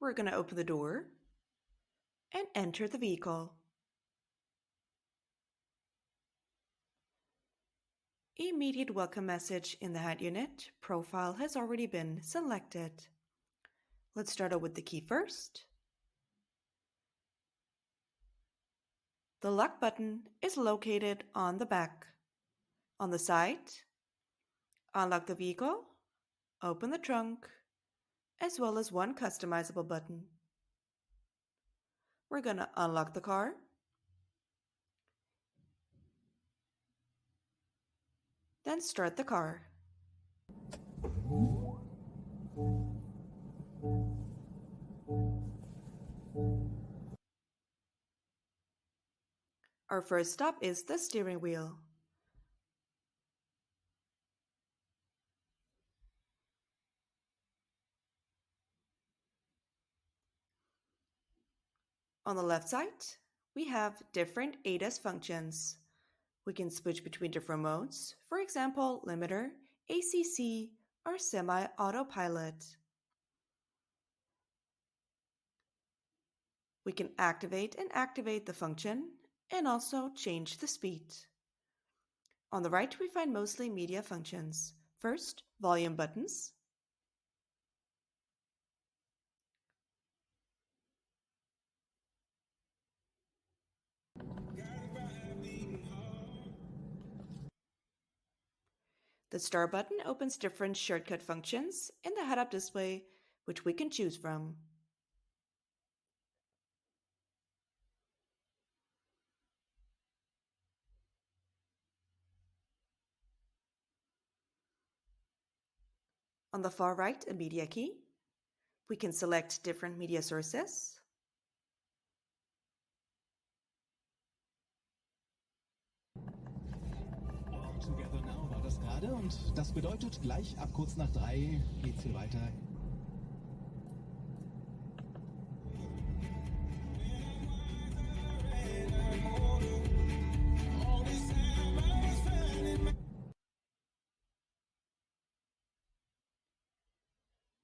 We're going to open the door and enter the vehicle. Immediate welcome message in the head unit profile has already been selected. Let's start out with the key first. The lock button is located on the back. On the side, unlock the vehicle, open the trunk, as well as one customizable button. We're going to unlock the car, then start the car. Our first stop is the steering wheel. On the left side, we have different ADAS functions. We can switch between different modes, for example, limiter, ACC, or semi-autopilot. We can activate and activate the function and also change the speed. On the right, we find mostly media functions. First, volume buttons. The start button opens different shortcut functions in the head-up display, which we can choose from. On the far right, a media key. We can select different media sources. Together Now war das gerade und das bedeutet, gleich ab kurz nach 3 geht's hier weiter.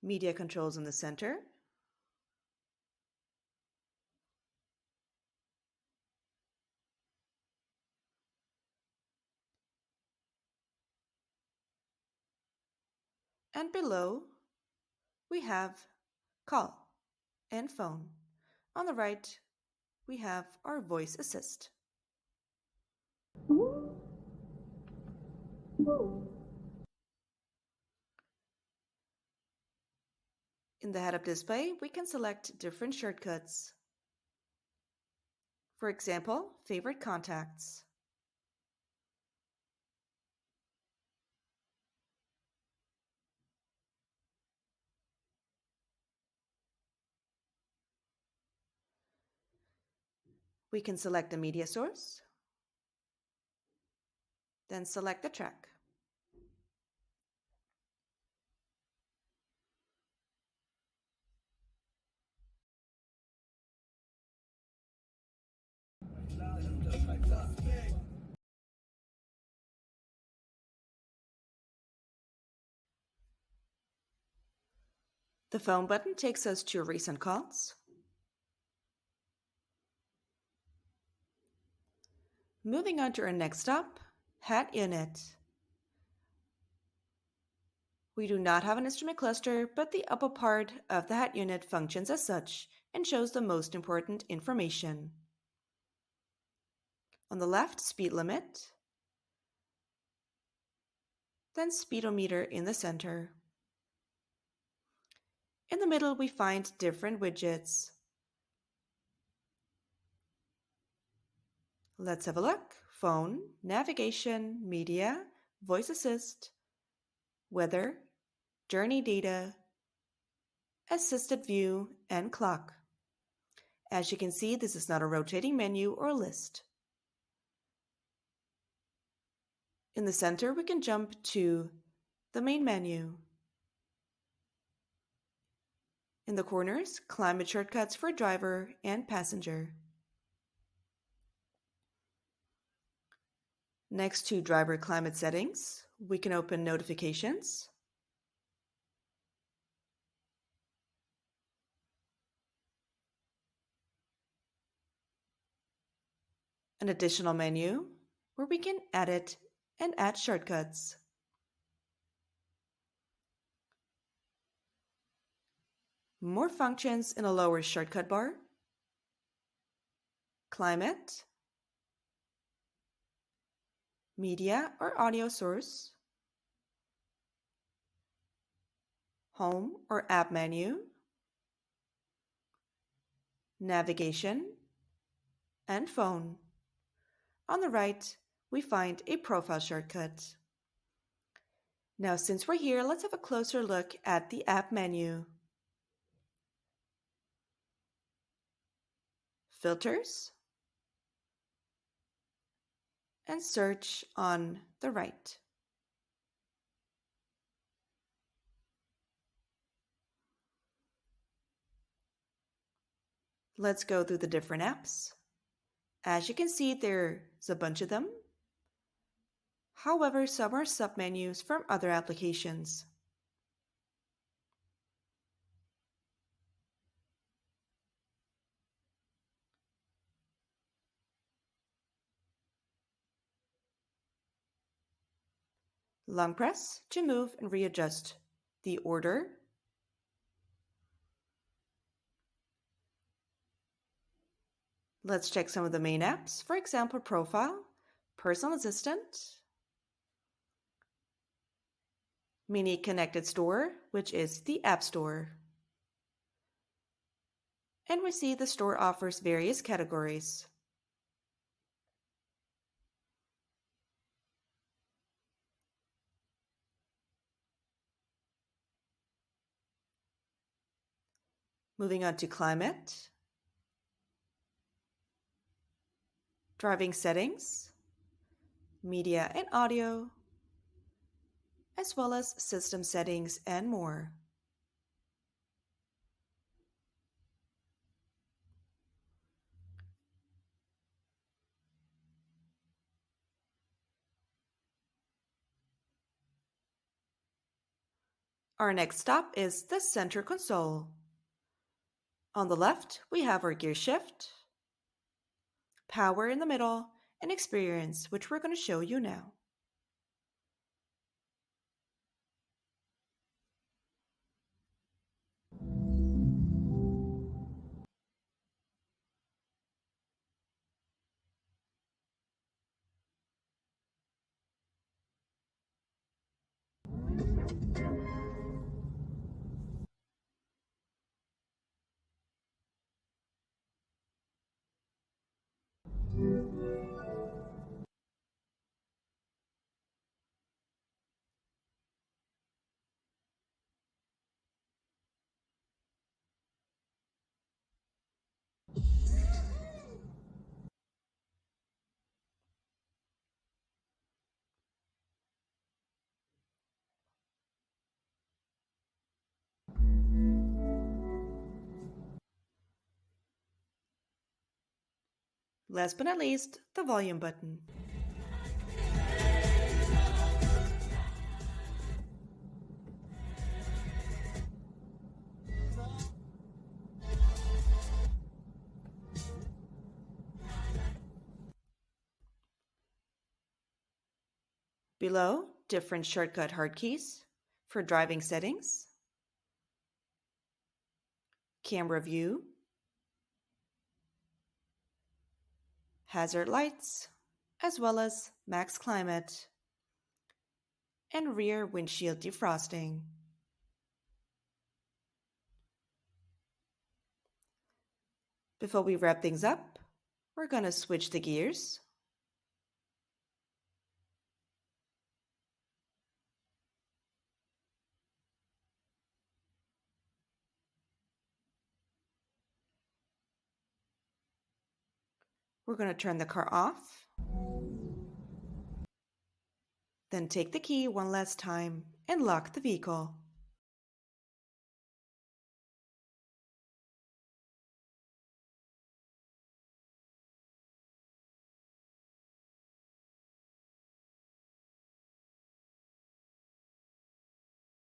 Media controls in the center. And below, we have call and phone. On the right, we have our voice assist. In the head-up display, we can select different shortcuts. For example, favorite contacts. We can select a media source, then select the track. The phone button takes us to recent calls. Moving on to our next stop, head unit. We do not have an instrument cluster, but the upper part of the head unit functions as such and shows the most important information. On the left, speed limit, then speedometer in the center. In the middle, we find different widgets. Let's have a look. Phone, navigation, media, voice assist, weather, journey data, assisted view, and clock. As you can see, this is not a rotating menu or list. In the center, we can jump to the main menu. In the corners, climate shortcuts for driver and passenger. Next to driver climate settings, we can open notifications, an additional menu where we can edit and add shortcuts. More functions in a lower shortcut bar. Climate, media or audio source, home or app menu, navigation, and phone. On the right, we find a profile shortcut. Now, since we're here, let's have a closer look at the app menu. Filters, and search on the right. Let's go through the different apps. As you can see, there's a bunch of them. However, some are submenus from other applications. Long press to move and readjust the order. Let's check some of the main apps. For example, Profile, Personal Assistant, Mini Connected Store, which is the App Store. And we see the store offers various categories. Moving on to Climate, Driving Settings, Media and Audio, as well as System Settings and more. Our next stop is the center console. On the left, we have our gear shift, power in the middle, and experience, which we're going to show you now. Last but not least, the volume button. Below, different shortcut hotkeys for driving settings, camera view, hazard lights, as well as max climate and rear windshield defrosting. Before we wrap things up, we're going to switch the gears. We're going to turn the car off. Then take the key one last time and lock the vehicle.